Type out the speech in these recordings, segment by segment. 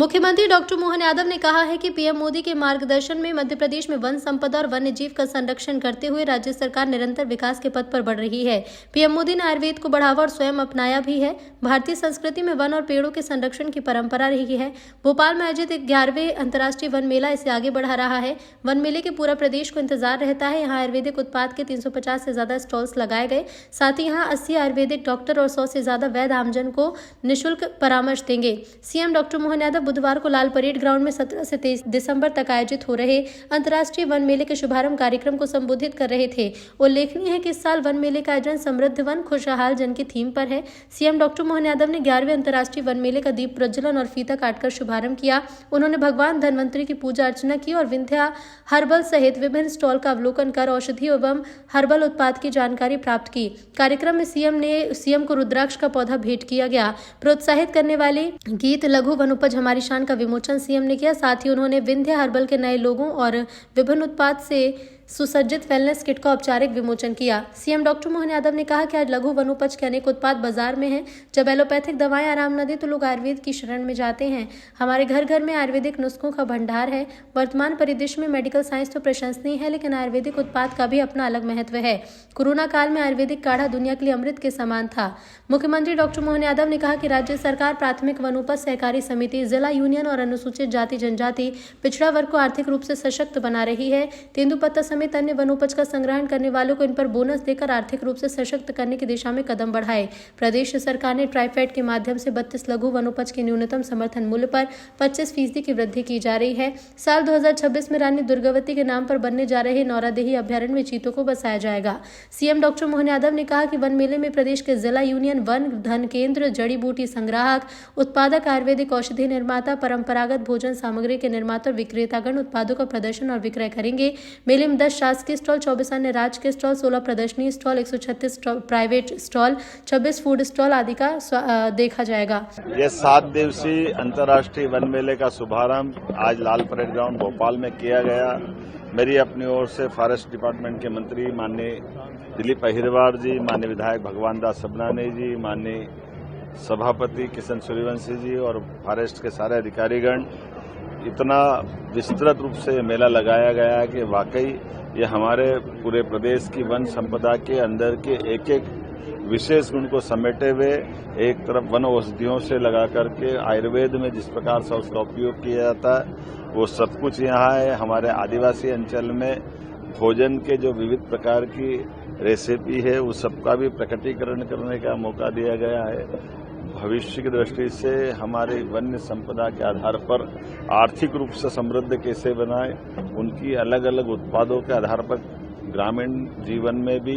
मुख्यमंत्री डॉक्टर मोहन यादव ने कहा है कि पीएम मोदी के मार्गदर्शन में मध्य प्रदेश में वन संपदा और वन्य जीव का संरक्षण करते हुए राज्य सरकार निरंतर विकास के पथ पर बढ़ रही है। पीएम मोदी ने आयुर्वेद को बढ़ावा और स्वयं अपनाया भी है। भारतीय संस्कृति में वन और पेड़ों के संरक्षण की परंपरा रही है। भोपाल में आयोजित 11वें अंतर्राष्ट्रीय वन मेला इसे आगे बढ़ा रहा है। वन मेले के पूरा प्रदेश को इंतजार रहता है। यहाँ आयुर्वेदिक उत्पाद के 350 से ज्यादा स्टॉल्स लगाए गए। साथ ही यहाँ 80 आयुर्वेदिक डॉक्टर और 100 से ज्यादा वैद्य आमजन को निःशुल्क परामर्श देंगे। सीएम डॉक्टर मोहन यादव बुधवार को लाल परेड ग्राउंड में 17 से 23 दिसंबर तक आयोजित हो रहे अंतर्राष्ट्रीय वन मेले के शुभारंभ कार्यक्रम को संबोधित कर रहे थे। उल्लेखनीय है कि इस साल वन मेले का आयोजन समृद्ध वन खुशहाल जन की थीम पर है। सीएम डॉक्टर मोहन यादव ने 11वें अंतर्राष्ट्रीय वन मेले का दीप प्रज्वलन और फीता काटकर शुभारंभ किया। उन्होंने भगवान धन्वंतरी की पूजा अर्चना की और विंध्या हर्बल सहित विभिन्न स्टॉल का अवलोकन कर औषधि एवं हर्बल उत्पाद की जानकारी प्राप्त की। कार्यक्रम में सीएम को रुद्राक्ष का पौधा भेंट किया गया। प्रोत्साहित करने वाले गीत लघु वनोपज हमारी शान का विमोचन सीएम ने किया। साथ ही उन्होंने विंध्या हर्बल के नए लोगों और विभिन्न उत्पाद से सुसज्जित वेलनेस किट का औपचारिक विमोचन किया। सीएम डॉक्टर मोहन यादव ने कहा कि आज लघु वनोपज के अनेक उत्पाद बाजार में हैं। जब एलोपैथिक दवाएं आराम न दे तो लोग आयुर्वेद की शरण में जाते हैं। हमारे घर घर में आयुर्वेदिक नुस्खों का भंडार है। वर्तमान परिदृश्य में मेडिकल साइंस तो प्रशंसनीय है, लेकिन आयुर्वेदिक उत्पाद का भी अपना अलग महत्व है। कोरोना काल में आयुर्वेदिक काढ़ा दुनिया के लिए अमृत के समान था। मुख्यमंत्री डॉक्टर मोहन यादव ने कहा कि राज्य सरकार प्राथमिक वनोपज सहकारी समिति, जिला यूनियन और अनुसूचित जाति जनजाति पिछड़ा वर्ग को आर्थिक रूप से सशक्त बना रही है। तेंदुपत्ता समेत अन्य वनोपज का संग्रहण करने वालों को इन पर बोनस देकर आर्थिक रूप से सशक्त करने की दिशा में कदम बढ़ाए। प्रदेश सरकार ने ट्राइफेड के माध्यम से 32 लघु वनोपज के न्यूनतम समर्थन मूल्य पर 25% की वृद्धि की जा रही है। साल 2026 में रानी दुर्गावती के नाम पर बनने जा रहे नौरादेही अभ्यारण्य में चीतों को बसाया जाएगा। सीएम डॉक्टर मोहन यादव ने कहा कि वन मेले में प्रदेश के जिला यूनियन, वन धन केंद्र, जड़ी बूटी संग्राहक, उत्पादक, आयुर्वेदिक औषधि निर्माता, परंपरागत भोजन सामग्री के निर्माता और विक्रेतागण उत्पादों का प्रदर्शन और विक्रय करेंगे। मेले में 10 शासकीय स्टॉल, 24 अन्य राज्य के स्टॉल, 16 प्रदर्शनी stall, 136 private stall, 26 food stall आदि का देखा जाएगा। ये 7 दिवसीय अंतर्राष्ट्रीय वन मेले का शुभारंभ आज लाल परेड ग्राउंड भोपाल में किया गया। मेरी अपनी ओर से फॉरेस्ट डिपार्टमेंट के मंत्री माननीय दिलीप अहिरवार जी, माननीय विधायक भगवान दास सबनानी जी, माननीय सभापति किशन सूर्यवंशी जी और फॉरेस्ट के सारे अधिकारीगण, इतना विस्तृत रूप से मेला लगाया गया है कि वाकई ये हमारे पूरे प्रदेश की वन संपदा के अंदर के एक एक विशेष गुण को समेटे हुए, एक तरफ वन औषधियों से लगा करके आयुर्वेद में जिस प्रकार से उसका उपयोग किया जाता है वो सब कुछ यहाँ है। हमारे आदिवासी अंचल में भोजन के जो विविध प्रकार की रेसिपी है उस सबका भी प्रकटीकरण करने का मौका दिया गया है। भविष्य की दृष्टि से हमारे वन्य संपदा के आधार पर आर्थिक रूप से समृद्ध कैसे बनाएं, उनकी अलग अलग उत्पादों के आधार पर ग्रामीण जीवन में भी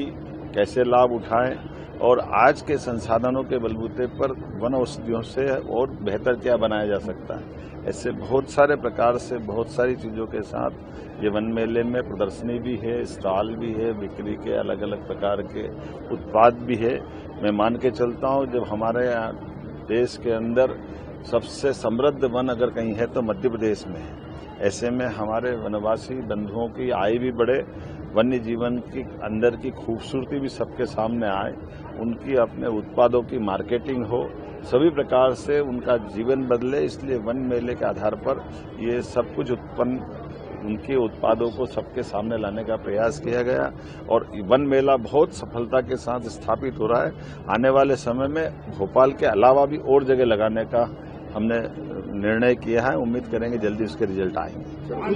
कैसे लाभ उठाएं और आज के संसाधनों के बलबूते पर वन औषधियों से और बेहतर क्या बनाया जा सकता है। ऐसे बहुत सारे प्रकार से बहुत सारी चीज़ों के साथ ये वन मेले में प्रदर्शनी भी है, स्टॉल भी है, बिक्री के अलग अलग प्रकार के उत्पाद भी है। मैं मान के चलता हूँ जब हमारे देश के अंदर सबसे समृद्ध वन अगर कहीं है तो मध्य प्रदेश में है। ऐसे में हमारे वनवासी बंधुओं की आय भी बढ़े, वन्य जीवन की अंदर की खूबसूरती भी सबके सामने आए, उनकी अपने उत्पादों की मार्केटिंग हो, सभी प्रकार से उनका जीवन बदले। इसलिए वन मेले के आधार पर ये सब कुछ उत्पन्न उनके उत्पादों को सबके सामने लाने का प्रयास किया गया और वन मेला बहुत सफलता के साथ स्थापित हो रहा है। आने वाले समय में भोपाल के अलावा भी और जगह लगाने का हमने निर्णय किया है। उम्मीद करेंगे जल्दी उसके रिजल्ट आएंगे।